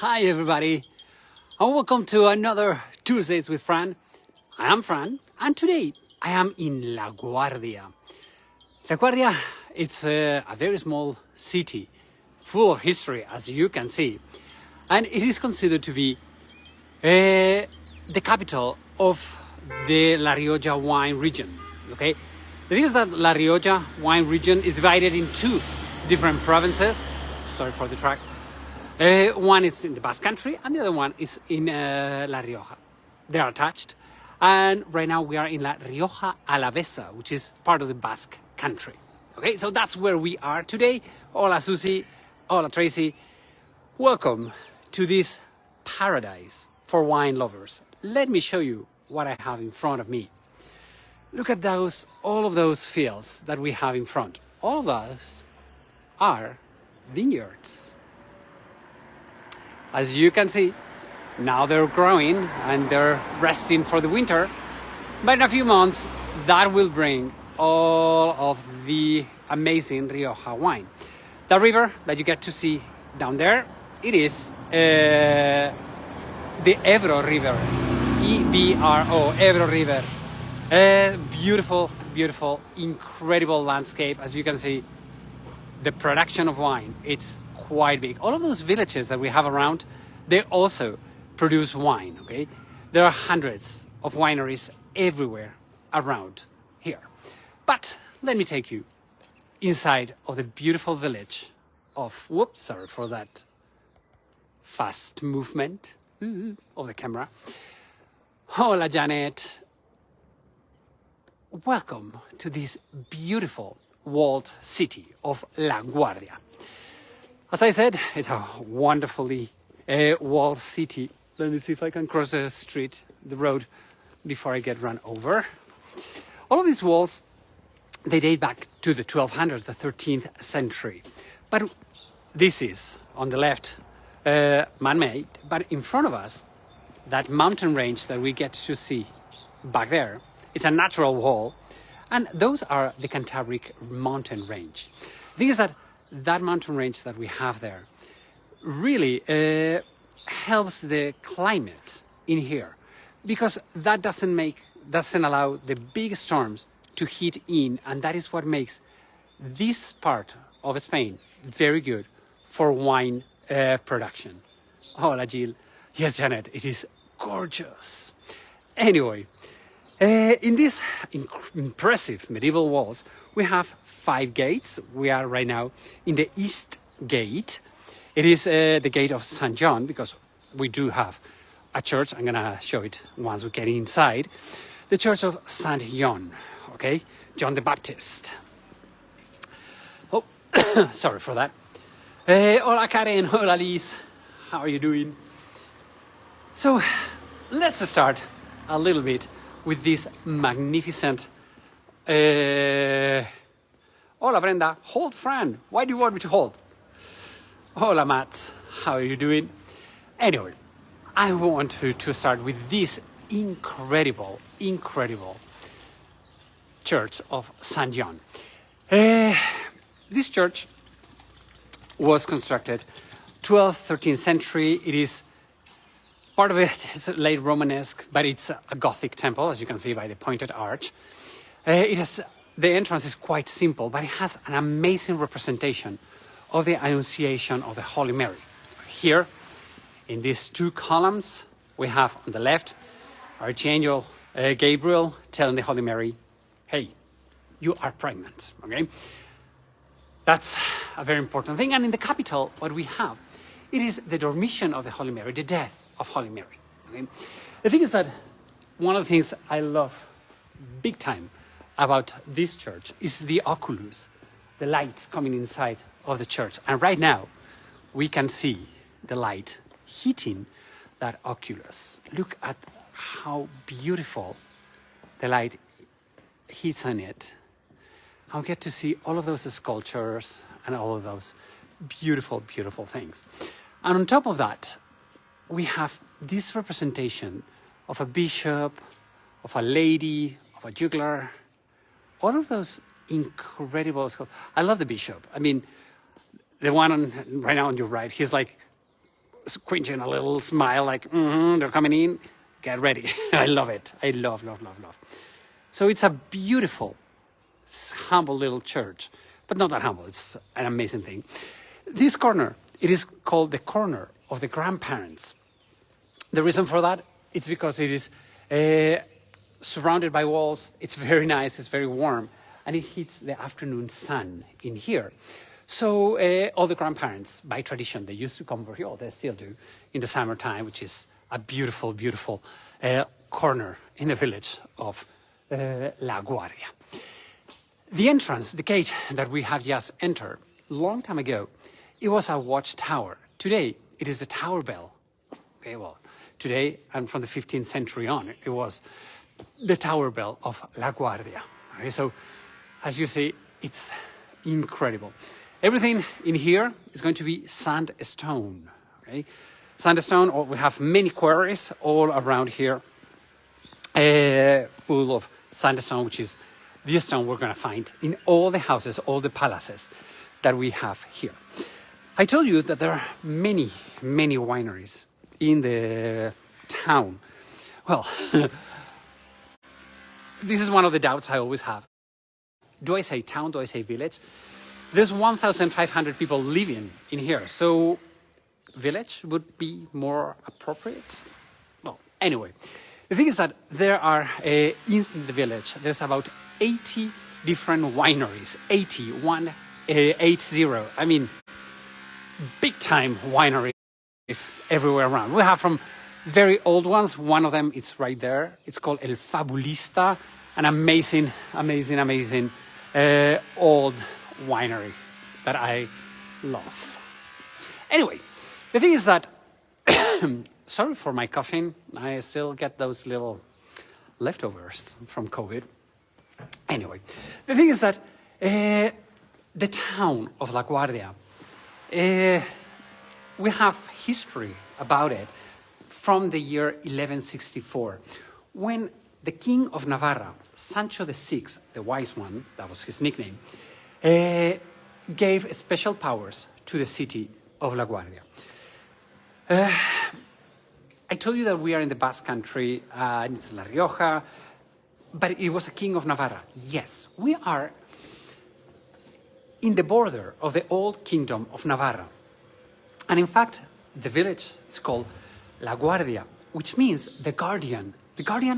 Hi everybody, and welcome to another Tuesdays with Fran. I am Fran, and today I am in Laguardia. Laguardia, it's a very small city, full of history, as you can see, and it is considered to be the capital of the La Rioja wine region. Okay, the thing is that La Rioja wine region is divided in two different provinces. Sorry for the track. One is in the Basque Country and the other one is in La Rioja. They are attached, and right now we are in La Rioja Alavesa, which is part of the Basque Country. Okay, so that's where we are today. Hola Susie, hola Tracy. Welcome to this paradise for wine lovers. Let me show you what I have in front of me. Look at those, all of those fields that we have in front. All of those are vineyards. As you can see, now they're growing and they're resting for the winter. But in a few months, that will bring all of the amazing Rioja wine. The river that you get to see down there, it is the Ebro River, E-B-R-O, Ebro River. Beautiful, beautiful, incredible landscape. As you can see, the production of wine, it's quite big. All of those villages that we have around, they also produce wine, okay? There are hundreds of wineries everywhere around here. But let me take you inside of the beautiful village of, whoops, sorry for that fast movement of the camera. Hola, Janet. Welcome to this beautiful walled city of Laguardia. As I said, it's a wonderfully walled city. Let me see if I can cross the street, the road, before I get run over. All of these walls, they date back to the 1200s, the 13th century. But this is, on the left, man-made. But in front of us, that mountain range that we get to see back there, it's a natural wall. And those are the Cantabric mountain range. The thing is that mountain range that we have there really helps the climate in here, because that doesn't allow the big storms to hit in, and that is what makes this part of Spain very good for wine production. Hola, Jill. Yes, Janet, it is gorgeous. Anyway, in these impressive medieval walls, we have 5 gates. We are right now in the East Gate. It is the gate of St. John, because we do have a church. I'm going to show it once we get inside. The Church of St. John, okay? John the Baptist. Oh, sorry for that. Hola, Karen. Hola, Liz. How are you doing? So, let's start a little bit with this magnificent... Hola, Brenda. Hold, Fran. Why do you want me to hold? Hola, Mats. How are you doing? Anyway, I want to start with this incredible Church of St. John. This church was constructed 12th, 13th century. It is part of it is late Romanesque, but it's a Gothic temple, as you can see by the pointed arch. The entrance is quite simple, but it has an amazing representation of the Annunciation of the Holy Mary. Here, in these 2 columns, we have on the left, Archangel Gabriel telling the Holy Mary, hey, you are pregnant, okay? That's a very important thing. And in the capital, what we have, it is the dormition of the Holy Mary, the death of Holy Mary, okay? The thing is that one of the things I love big time about this church is the oculus, the light coming inside of the church. And right now, we can see the light hitting that oculus. Look at how beautiful the light hits on it. I'll get to see all of those sculptures and all of those beautiful, beautiful things. And on top of that, we have this representation of a bishop, of a lady, of a juggler, all of those incredible sculptures. I love the bishop. I mean, the one right now on your right, he's like squinching a little smile like, they're coming in, get ready. I love it. I love. So it's a beautiful, humble little church, but not that humble. It's an amazing thing. This corner, it is called the corner of the grandparents. The reason for that is because it is surrounded by walls. It's very nice, it's very warm, and it hits the afternoon sun in here. So all the grandparents, by tradition, they used to come over here, or they still do, in the summertime, which is a beautiful, beautiful corner in the village of Laguardia. The entrance, the gate that we have just entered, long time ago, it was a watchtower. Today, it is the tower bell. Okay, well, today, and from the 15th century on, it was the tower bell of Laguardia. Okay, so, as you see, it's incredible. Everything in here is going to be sandstone. Okay? Sandstone, we have many quarries all around here, full of sandstone, which is the stone we're going to find in all the houses, all the palaces that we have here. I told you that there are many, many wineries in the town. Well, this is one of the doubts I always have. Do I say town? Do I say village? There's 1,500 people living in here, so village would be more appropriate. Well, anyway, the thing is that there are, in the village, there's about 80 different wineries, 80. I mean, big time wineries everywhere around. We have from very old ones, one of them is right there. It's called El Fabulista, an amazing old winery that I love. Anyway, the thing is that, sorry for my coughing, I still get those little leftovers from COVID. Anyway, the thing is that the town of Laguardia, we have history about it from the year 1164, when the King of Navarra, Sancho VI, the Wise One, that was his nickname, gave special powers to the city of Laguardia. I told you that we are in the Basque Country, and it's La Rioja, but it was a King of Navarra. Yes, we are in the border of the old Kingdom of Navarra. And in fact, the village is called Laguardia, which means the guardian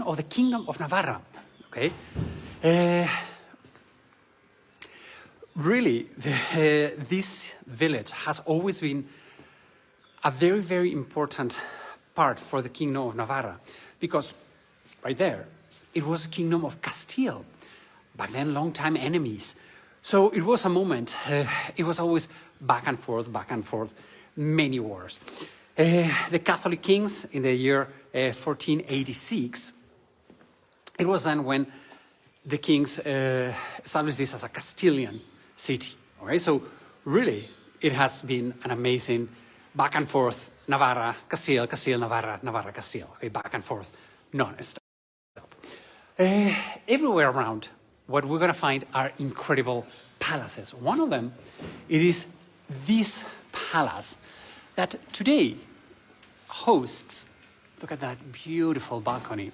of the Kingdom of Navarra. Okay? Really, this village has always been a very, very important part for the Kingdom of Navarra, because right there, it was the Kingdom of Castile. Back then, long-time enemies. So it was a moment, it was always back and forth, many wars. The Catholic kings in the year 1486, it was then when the kings established this as a Castilian city. Okay? So really, it has been an amazing back and forth, Navarra, Castile, Castile, Navarra, Navarra, Castile. Okay? Back and forth, non-stop. Everywhere around, what we're going to find are incredible palaces. One of them, it is this palace that today hosts, look at that beautiful balcony.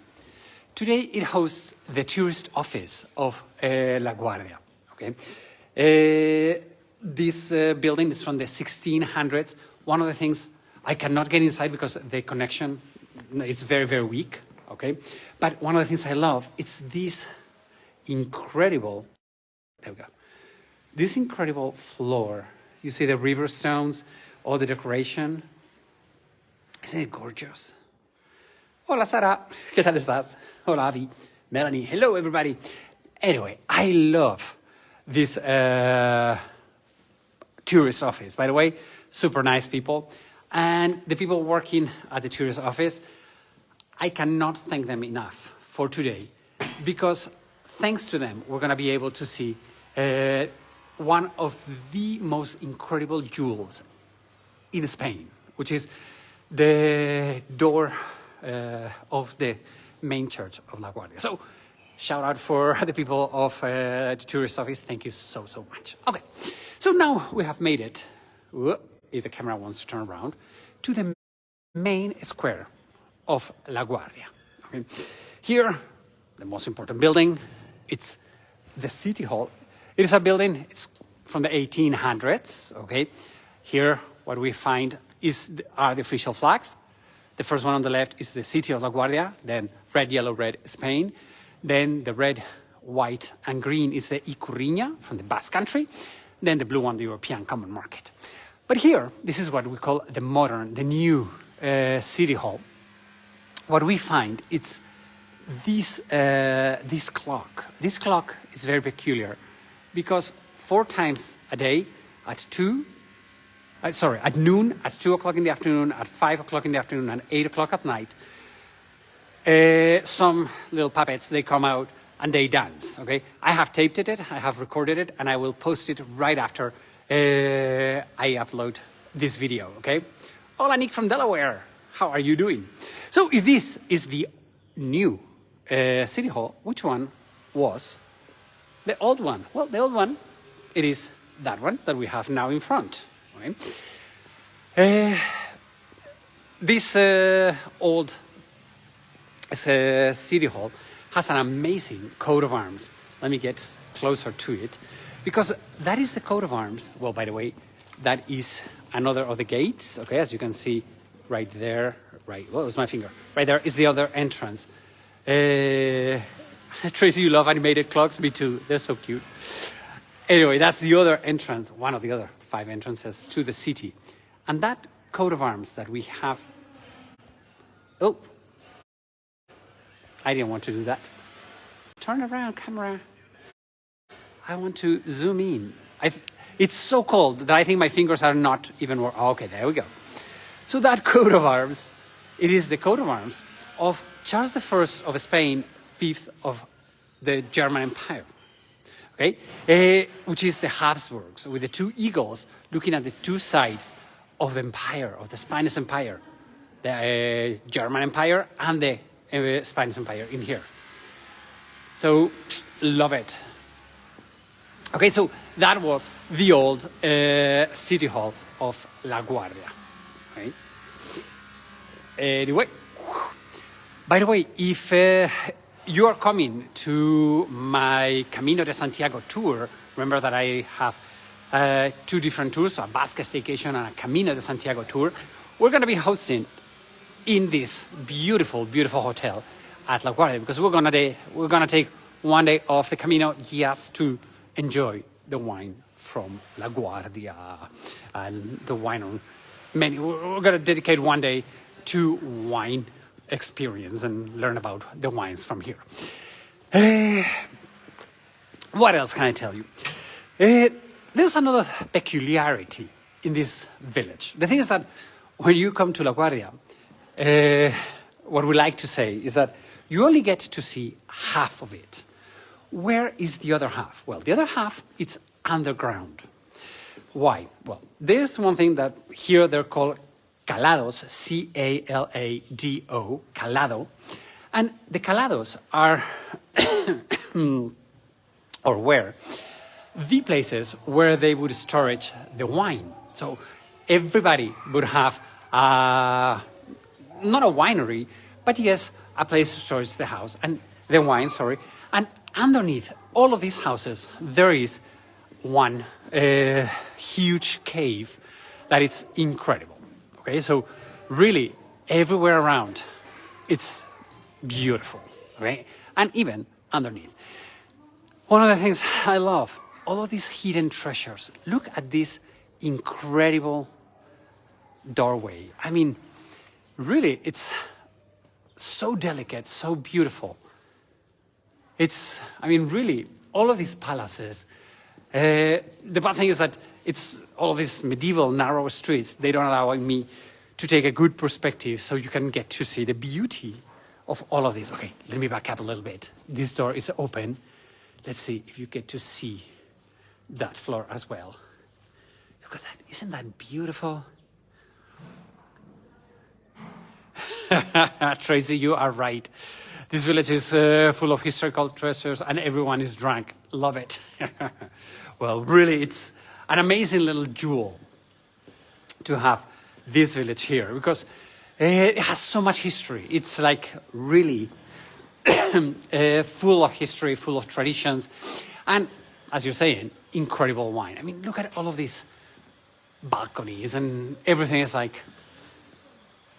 Today it hosts the tourist office of Laguardia. Okay? This building is from the 1600s. One of the things, I cannot get inside because the connection, it's very, very weak. Okay? But one of the things I love, it's this incredible, there we go, this incredible floor. You see the river stones, all the decoration. Isn't it gorgeous? Hola, Sara. ¿Qué tal estás? Hola, Avi. Melanie. Hello, everybody. Anyway, I love this tourist office. By the way, super nice people. And the people working at the tourist office, I cannot thank them enough for today, because thanks to them, we're going to be able to see one of the most incredible jewels in Spain, which is the door of the main church of Laguardia. So, shout out for the people of the tourist office. Thank you so, so much. Okay, so now we have made it, if the camera wants to turn around, to the main square of Laguardia. Okay. Here, the most important building, it's the City Hall. It is a building, it's from the 1800s, okay? Here, what we find are the official flags. The first one on the left is the city of Laguardia, then red, yellow, red, Spain. Then the red, white, and green is the Ikurriña from the Basque Country. Then the blue one, the European Common Market. But here, this is what we call the modern, the new City Hall. What we find, it's this clock. This clock is very peculiar because 4 times a day at noon, at 2 o'clock in the afternoon, at 5 o'clock in the afternoon, and 8 o'clock at night, some little puppets, they come out and they dance, okay? I have taped it, I have recorded it, and I will post it right after I upload this video, okay? Hola, Nick from Delaware. How are you doing? So if this is the new City Hall, which one was the old one? Well, the old one, it is that one that we have now in front. Right? This old City Hall has an amazing coat of arms. Let me get closer to it, because that is the coat of arms. Well, by the way, that is another of the gates. Okay, as you can see right there, well, it's my finger. Right there is the other entrance. Tracy, you love animated clocks? Me too. They're so cute. Anyway, that's the other entrance, one of the other 5 entrances to the city. And that coat of arms that we have... Oh, I didn't want to do that. Turn around, camera. I want to zoom in. It's so cold that I think my fingers are not even working. Okay, there we go. So that coat of arms, it is the coat of arms of Charles I of Spain, 5th of the German Empire. Okay, which is the Habsburgs, with the 2 eagles looking at the 2 sides of the empire, of the Spanish Empire, the German Empire and the Spanish Empire in here. So, love it. Okay, so that was the old City Hall of Laguardia. Right? Anyway, by the way, if you are coming to my Camino de Santiago tour, remember that I have 2 different tours, a Basque staycation and a Camino de Santiago tour. We're going to be hosting in this beautiful, beautiful hotel at Laguardia, because we're gonna take one day off the Camino just to enjoy the wine from Laguardia and the wine on menu. We're going to dedicate one day to wine experience and learn about the wines from here. What else can I tell you? There's another peculiarity in this village. The thing is that when you come to Laguardia, what we like to say is that you only get to see half of it. Where is the other half? Well, the other half, it's underground. Why? Well, there's one thing that here they're called calados, C-A-L-A-D-O, calado. And the calados are, or were, the places where they would storage the wine. So everybody would have, not a winery, but yes, a place to store the house, and the wine, sorry. And underneath all of these houses, there is one huge cave that is incredible. Okay, so really everywhere around, it's beautiful, right? And even underneath. One of the things I love, all of these hidden treasures. Look at this incredible doorway. I mean, really, it's so delicate, so beautiful. I mean, really, all of these palaces, the bad thing is that it's all of these medieval narrow streets. They don't allow me to take a good perspective so you can get to see the beauty of all of this. Okay, let me back up a little bit. This door is open. Let's see if you get to see that floor as well. Look at that. Isn't that beautiful? Tracy, you are right. This village is full of historical treasures and everyone is drunk. Love it. Well, really, it's an amazing little jewel to have this village here, because It has so much history. It's like really full of history, full of traditions, and as you're saying, incredible wine. I mean, look at all of these balconies and everything is like,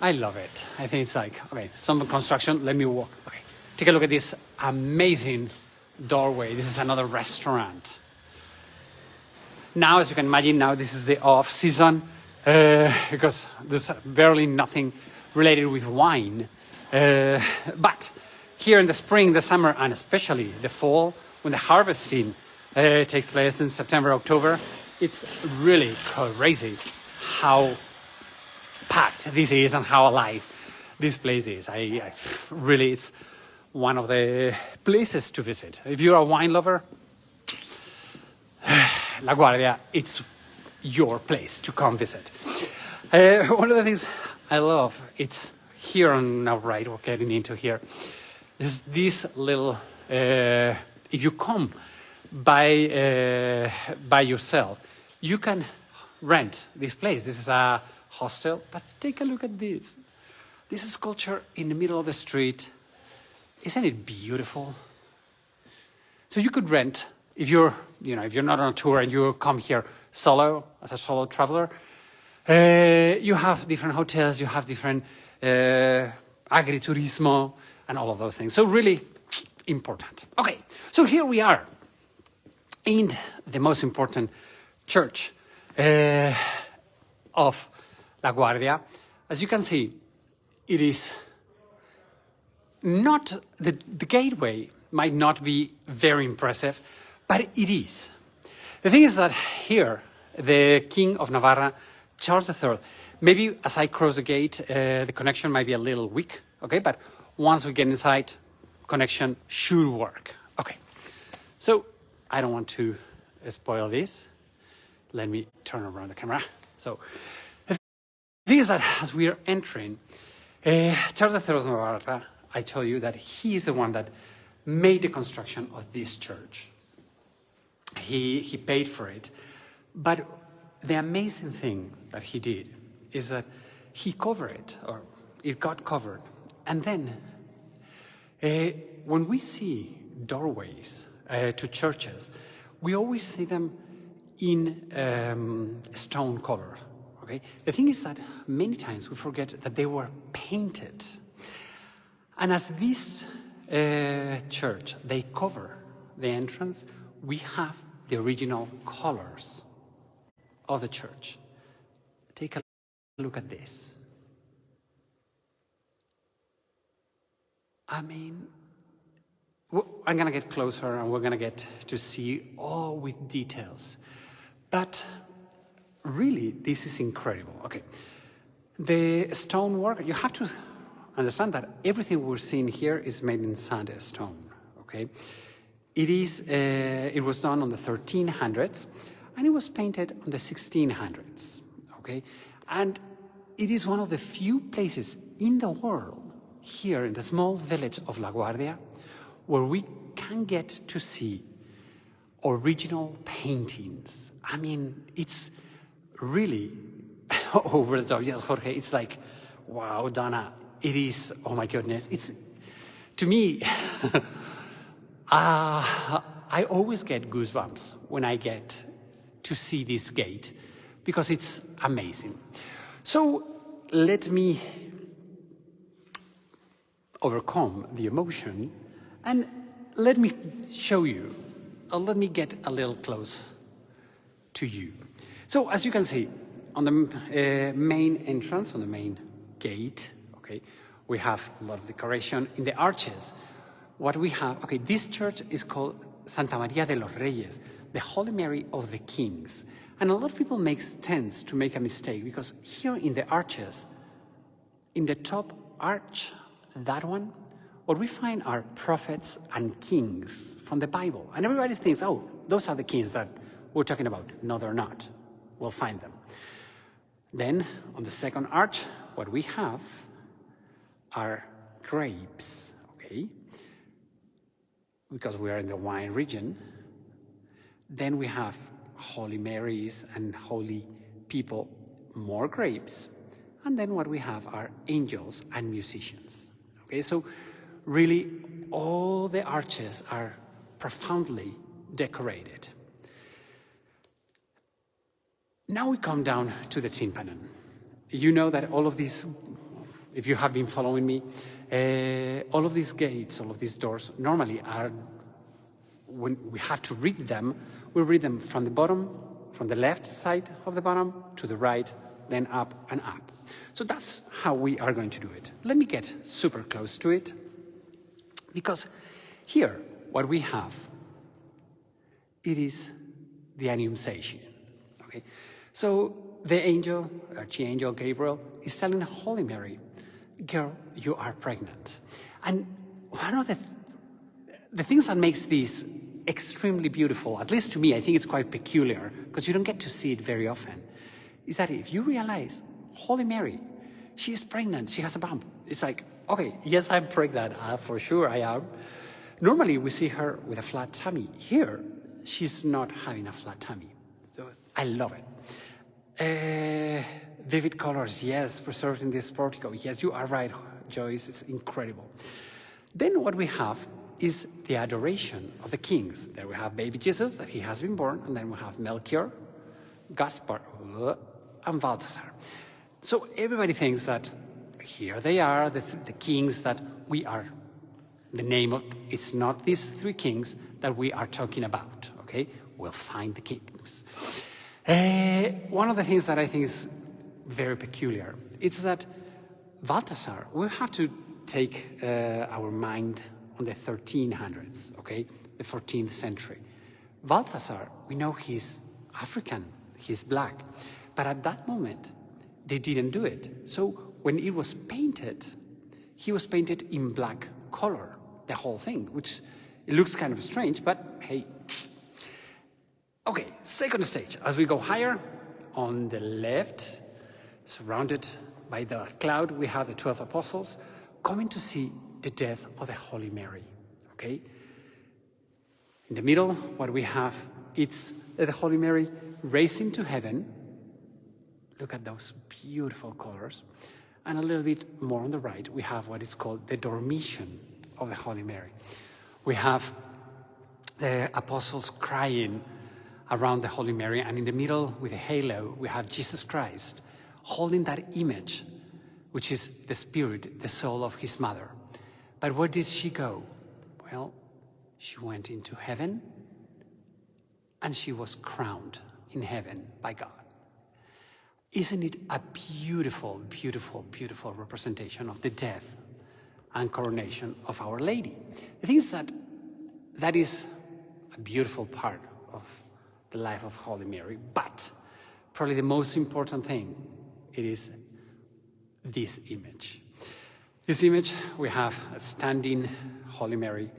I love it. I think it's like, okay, some construction, let me walk. Okay, take a look at this amazing doorway. This is another restaurant. Now, as you can imagine, now this is the off season because there's barely nothing related with wine. But here in the spring, the summer, and especially the fall, when the harvesting takes place in September, October, it's really crazy how packed this is and how alive this place is. I really, it's one of the places to visit. If you're a wine lover, Laguardia, it's your place to come visit. One of the things I love, it's here on our right, we're getting into here, there's this little, if you come by yourself, you can rent this place. This is a hostel, but take a look at this. This is sculpture in the middle of the street. Isn't it beautiful? So you could rent, if you're not on a tour and you come here solo, as a solo traveler, you have different hotels, you have different agriturismo, and all of those things. So really important. Okay, so here we are in the most important church of Laguardia. As you can see, it is not, the gateway might not be very impressive, but it is. The thing is that here, the King of Navarra, Charles III, maybe as I cross the gate, the connection might be a little weak, okay? But once we get inside, connection should work. Okay, so I don't want to spoil this. Let me turn around the camera. So the thing is that as we are entering, Charles III of Navarra, I told you that he is the one that made the construction of this church. He paid for it. But the amazing thing that he did is that he covered it, or it got covered. And then when we see doorways to churches, we always see them in stone color. Okay? The thing is that many times we forget that they were painted. And as this church, they cover the entrance, we have the original colors of the church. Take a look at this. I mean, I'm going to get closer and we're going to get to see all with details. But really, this is incredible. Okay, the stonework, you have to understand that everything we're seeing here is made in sandstone, okay? It was done on the 1300s and it was painted on the 1600s, okay? And it is one of the few places in the world, here in the small village of Laguardia, where we can get to see original paintings. I mean, it's really over the top. Yes, Jorge, it's like, wow, Donna, it is, oh my goodness. It's, to me, I always get goosebumps when I get to see this gate because it's amazing. So let me overcome the emotion and let me show you, let me get a little close to you. So as you can see, on the main entrance, on the main gate, okay, we have a lot of decoration in the arches. What we have, okay, this church is called Santa María de los Reyes, the Holy Mary of the Kings. And a lot of people tend to make a mistake because here in the arches, in the top arch, that one, what we find are prophets and kings from the Bible. And everybody thinks, oh, those are the kings that we're talking about. No, they're not. We'll find them. Then, on the second arch, what we have are grapes, okay? Because we are in the wine region. Then we have Holy Marys and holy people, more grapes. And then what we have are angels and musicians. Okay, so really all the arches are profoundly decorated. Now we come down to the tympanum. You know that all of these, if you have been following me, all of these gates, all of these doors normally are, when we have to read them, we read them from the bottom, from the left side of the bottom to the right, then up and up. So that's how we are going to do it. Let me get super close to it, because here what we have, it is the Annunciation. Okay, so the angel, Archangel Gabriel, is telling Holy Mary, girl, you are pregnant. And one of the things that makes this extremely beautiful, at least to me, I think it's quite peculiar, because you don't get to see it very often, is that if you realize, Holy Mary, she is pregnant, she has a bump. It's like, okay, yes, I'm pregnant, for sure I am. Normally we see her with a flat tummy. Here, she's not having a flat tummy. So I love it. Vivid colors, yes, preserved in this portico. Yes, you are right, Joyce, it's incredible. Then what we have is the adoration of the kings. There we have baby Jesus, that he has been born, and then we have Melchior, Gaspar, and Balthasar. So everybody thinks that here they are, the kings that we are, the name of, it's not these three kings that we are talking about, okay? We'll find the kings. One of the things that I think is very peculiar, it's that Balthasar, we have to take our mind on the 1300s, okay? The 14th century. Balthasar, we know he's African, he's black, but at that moment, they didn't do it. So when it was painted, he was painted in black color, the whole thing, which it looks kind of strange, but hey. Okay, second stage. As we go higher, on the left, surrounded by the cloud, we have the 12 apostles coming to see the death of the Holy Mary, okay? In the middle, what we have, it's the Holy Mary raising to heaven. Look at those beautiful colors. And a little bit more on the right, we have what is called the Dormition of the Holy Mary. We have the apostles crying around the Holy Mary, and in the middle with a halo, we have Jesus Christ holding that image, which is the spirit, the soul of his mother. But where did she go? Well, she went into heaven, and she was crowned in heaven by God. Isn't it a beautiful, beautiful, beautiful representation of the death and coronation of Our Lady? The thing is that that is a beautiful part of the life of Holy Mary, but probably the most important thing, it is this image. This image, we have a standing Holy Mary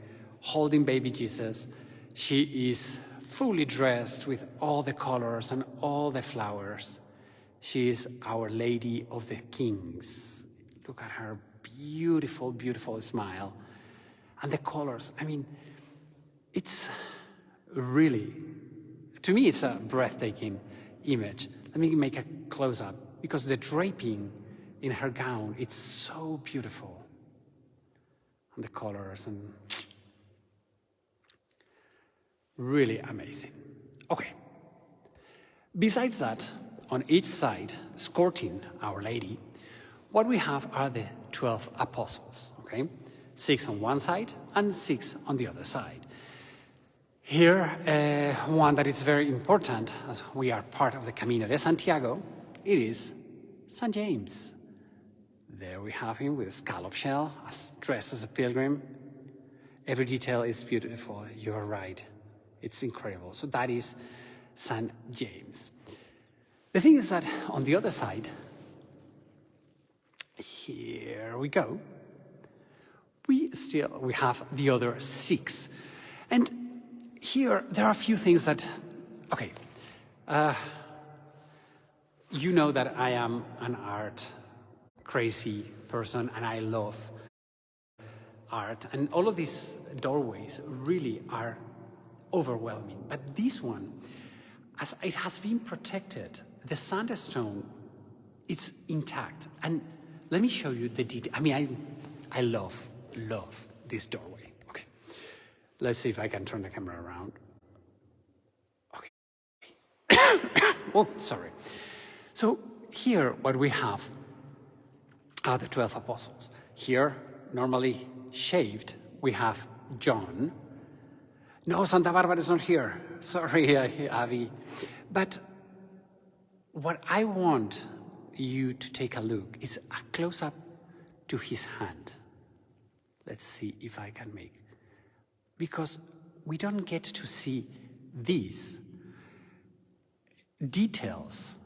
holding baby Jesus. She is fully dressed with all the colors and all the flowers. She is Our Lady of the Kings. Look at her beautiful, beautiful smile. And the colors, I mean, it's really, to me, it's a breathtaking image. Let me make a close-up, because the draping in her gown, it's so beautiful. And the colors, and really amazing. Okay. Besides that, on each side, escorting Our Lady, what we have are the 12 apostles, okay? 6 on one side and 6 on the other side. Here, one that is very important, as we are part of the Camino de Santiago, it is St. James. There we have him with a scallop shell, dressed as a pilgrim. Every detail is beautiful, you're right. It's incredible. So that is St. James. The thing is that on the other side, here we go, we have the other 6. And here there are a few things that, okay, you know that I am an art crazy person and I love art, and all of these doorways really are overwhelming. But this one, as it has been protected, the sandstone it's intact. And let me show you the detail. I mean, I love this doorway. Okay, let's see if I can turn the camera around. Okay. Oh, sorry. So here, what we have are the 12 apostles. Here, normally shaved, we have John. No, Santa Barbara is not here. Sorry, Avi. But what I want you to take a look is a close-up to his hand. Let's see if I can make. Because we don't get to see these details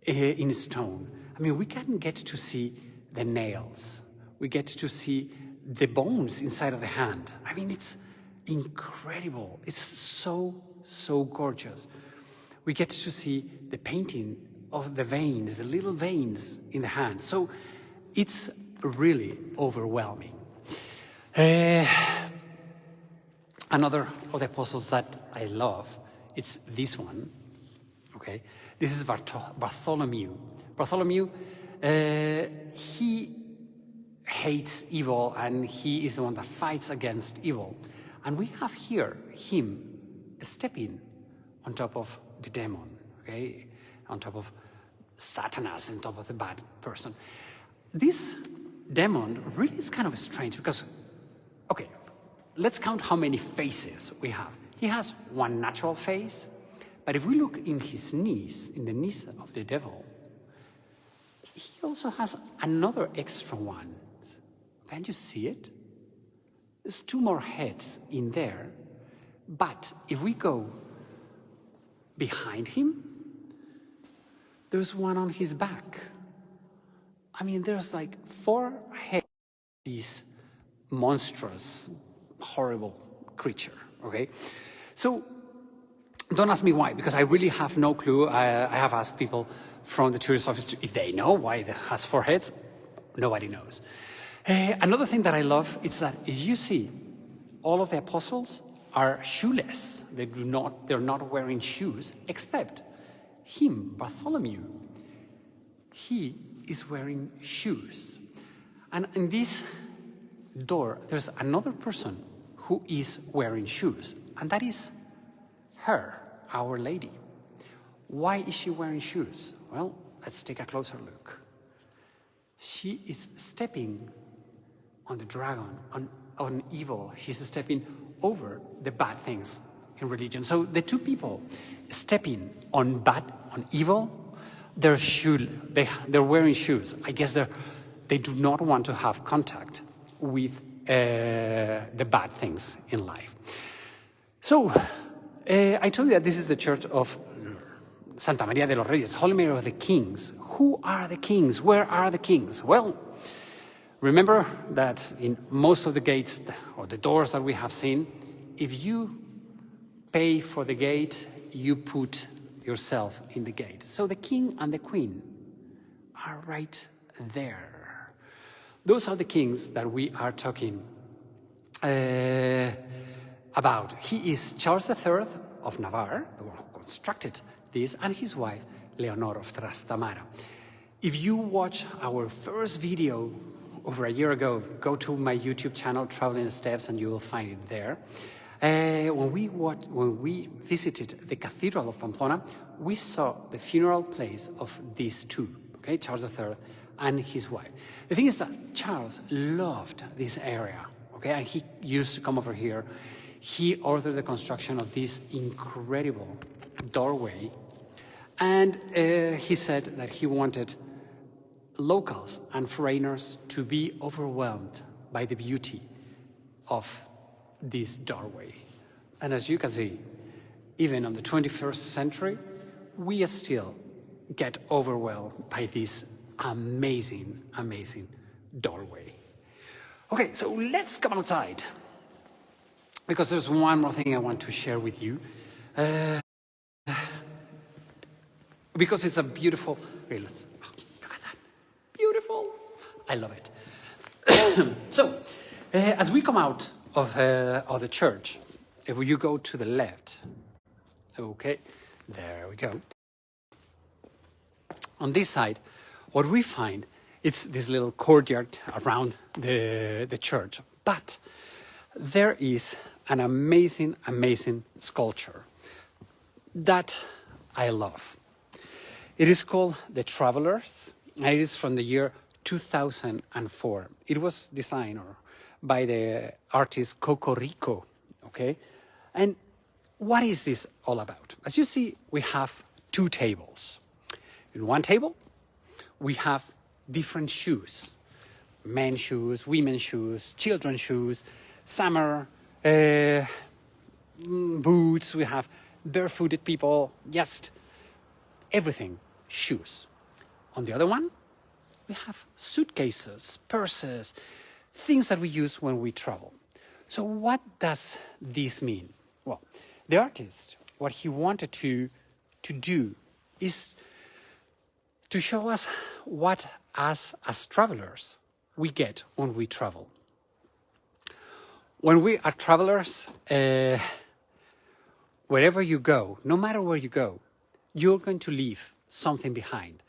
in stone. I mean, we can get to see the nails. We get to see the bones inside of the hand. I mean, it's incredible. It's so gorgeous. We get to see the painting of the veins, the little veins in the hand. So it's really overwhelming. Another of the apostles that I love, it's this one. Okay, this is Bartholomew. Bartholomew, he hates evil, and he is the one that fights against evil. And we have here him stepping on top of the demon, okay, on top of Satanas, on top of the bad person. This demon really is kind of strange because, okay, let's count how many faces we have. He has one natural face, but if we look in his knees, in the knees of the devil, he also has another extra one. Can you see it? There's two more heads in there, but if we go behind him, there's one on his back. I mean, there's like 4 heads, this monstrous, horrible creature, okay? So don't ask me why, because I really have no clue. I have asked people from the tourist office if they know why it has 4 heads. Nobody knows. Another thing that I love is that you see all of the apostles are shoeless. They're not wearing shoes, except him, Bartholomew. He is wearing shoes. And in this door, there's another person who is wearing shoes, and that is her, Our Lady. Why is she wearing shoes? Well, let's take a closer look. She is stepping on the dragon, on evil. She's stepping over the bad things in religion. So the two people stepping on evil, they're wearing shoes. I guess they do not want to have contact with the bad things in life. So I told you that this is the church of Santa María de los Reyes, Holy Mary of the Kings. Who are the kings? Where are the kings? Well, remember that in most of the gates or the doors that we have seen, if you pay for the gate, you put yourself in the gate. So the king and the queen are right there. Those are the kings that we are talking about. He is Charles III of Navarre, the one who constructed this, and his wife, Leonor of Trastamara. If you watch our first video over a year ago, go to my YouTube channel, Traveling Steps, and you will find it there. When we visited the Cathedral of Pamplona, we saw the funeral place of these two, okay, Charles III and his wife. The thing is that Charles loved this area, okay, and he used to come over here. He ordered the construction of this incredible doorway, and he said that he wanted locals and foreigners to be overwhelmed by the beauty of this doorway. And as you can see, even on the 21st century, we still get overwhelmed by this amazing, amazing doorway. Okay, so let's come outside, because there's one more thing I want to share with you. Because it's a beautiful, look at that, beautiful, I love it. So, as we come out of the church, if you go to the left, okay, there we go. On this side, what we find, it's this little courtyard around the church. But there is an amazing, amazing sculpture that I love. It is called The Travelers, and it is from the year 2004. It was designed by the artist Cocorico, okay? And what is this all about? As you see, we have two tables. In one table, we have different shoes. Men's shoes, women's shoes, children's shoes, summer boots. We have barefooted people, just everything, shoes. On the other one, we have suitcases, purses, things that we use when we travel. So what does this mean? Well, the artist, what he wanted to do is to show us what us as travelers we get when we travel. When we are travelers, wherever you go, no matter where you go, you're going to leave something behind.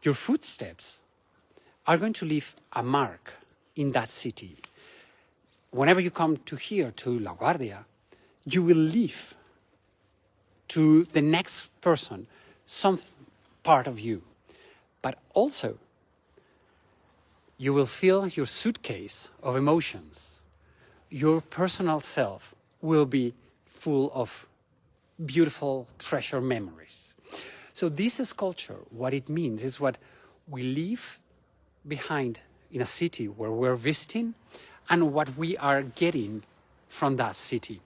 Your footsteps are going to leave a mark in that city. Whenever you come to here, to Laguardia, you will leave to the next person some part of you. But also, you will fill your suitcase of emotions. Your personal self will be full of beautiful treasure memories. So this sculpture, what it means is what we leave behind in a city where we're visiting and what we are getting from that city.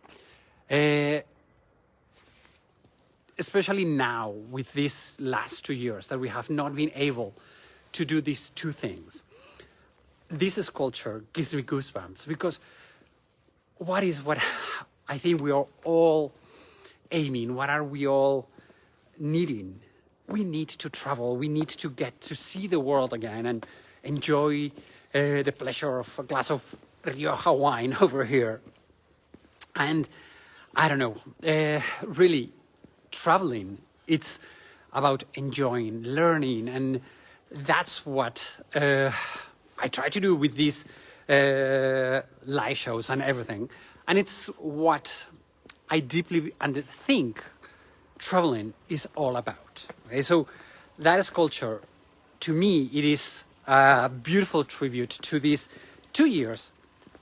Especially now with these last 2 years that we have not been able to do these two things. This sculpture gives me goosebumps because what I think we are all aiming, what are we all needing? We need to travel, we need to get to see the world again and enjoy the pleasure of a glass of RIOJA wine over here. And I don't know, really traveling, it's about enjoying, learning, and that's what I try to do with these live shows and everything. And it's what I deeply think traveling is all about. Okay? So that sculpture, to me, it is a beautiful tribute to these 2 years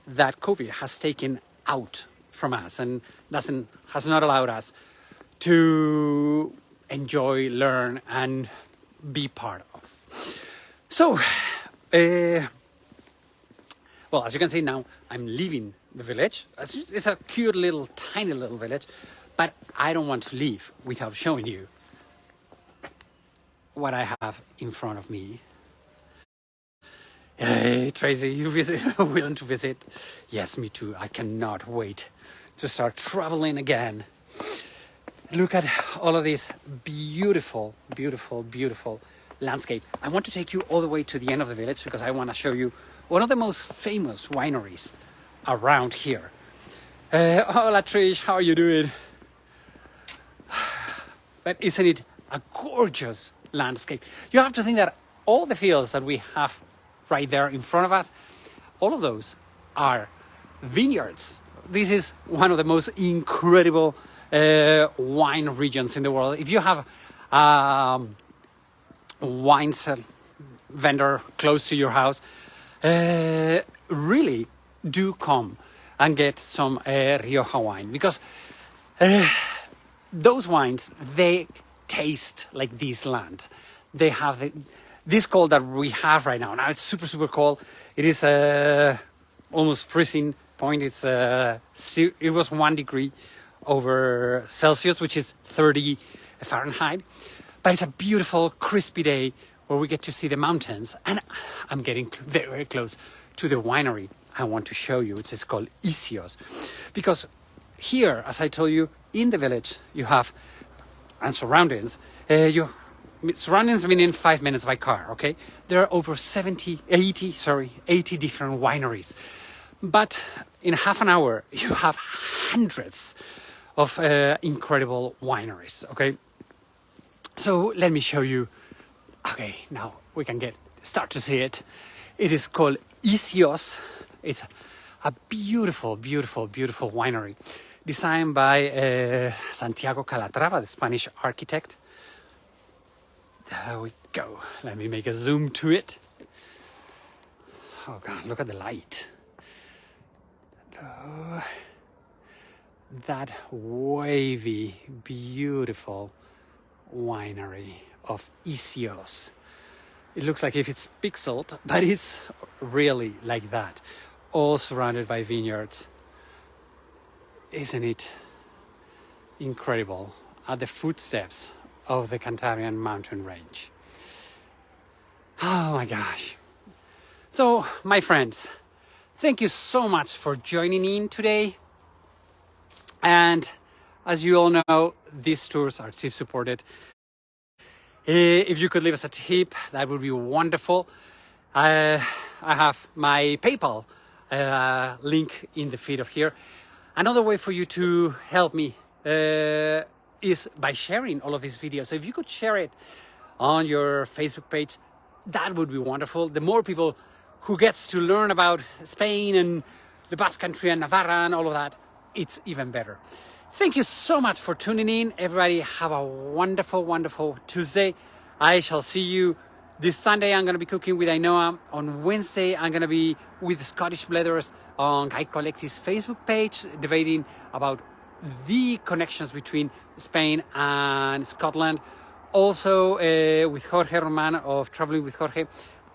that COVID has taken out from us and has not allowed us to enjoy, learn, and be part of. So, well, as you can see now, I'm leaving the village. It's a cute little, tiny little village, but I don't want to leave without showing you what I have in front of me. Hey, Tracy, you willing to visit? Yes, me too. I cannot wait to start traveling again. Look at all of this beautiful, beautiful, beautiful landscape. I want to take you all the way to the end of the village because I want to show you one of the most famous wineries around here. Hola, Trish, how are you doing? But isn't it a gorgeous landscape? You have to think that all the fields that we have right there in front of us, all of those are vineyards. This is one of the most incredible wine regions in the world. If you have wine vendor close to your house, really do come and get some Rioja wine, because those wines, they taste like this land. They have this cold that we have right now. Now it's super, super cold. It is almost freezing point. It was 1 degree over Celsius, which is 30 Fahrenheit. But it's a beautiful, crispy day where we get to see the mountains. And I'm getting very, very close to the winery I want to show you. It's called Isios. Because here, as I told you, in the village, you have, and surroundings, surroundings meaning 5 minutes by car, okay? There are over 80 different wineries. But in half an hour, you have hundreds of incredible wineries, okay? So let me show you Okay, now we can start to see it. It is called Isios. It's a beautiful, beautiful, beautiful winery designed by Santiago Calatrava, the Spanish architect. There we go. Let me make a zoom to it. Oh God, look at the light. Oh, that wavy, beautiful winery of Isios. It looks like if it's pixeled, but it's really like that. All surrounded by vineyards. Isn't it incredible? At the footsteps of the Cantabrian mountain range. Oh my gosh. So, my friends, thank you so much for joining in today. And as you all know, these tours are tip supported. If you could leave us a tip, that would be wonderful. I have my PayPal link in the feed of here. Another way for you to help me is by sharing all of these videos. So if you could share it on your Facebook page, that would be wonderful. The more people who gets to learn about Spain and the Basque Country and Navarra and all of that, it's even better. Thank you so much for tuning in. Everybody have a wonderful, wonderful Tuesday. I shall see you this Sunday. I'm going to be cooking with Ainhoa. On Wednesday, I'm going to be with Scottish Bledders on Guide Collective's Facebook page, debating about the connections between Spain and Scotland. Also, with Jorge Roman of Traveling with Jorge,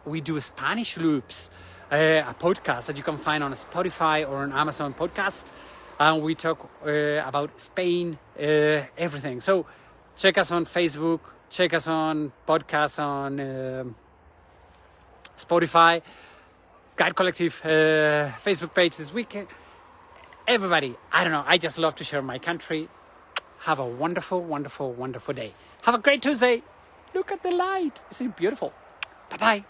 we do Spanish Loops, a podcast that you can find on Spotify or on Amazon Podcast. And we talk about Spain, everything. So check us on Facebook, check us on podcasts on Spotify, Guide Collective Facebook page this week. Everybody, I don't know, I just love to share my country. Have a wonderful, wonderful, wonderful day. Have a great Tuesday. Look at the light. Isn't it beautiful? Bye-bye.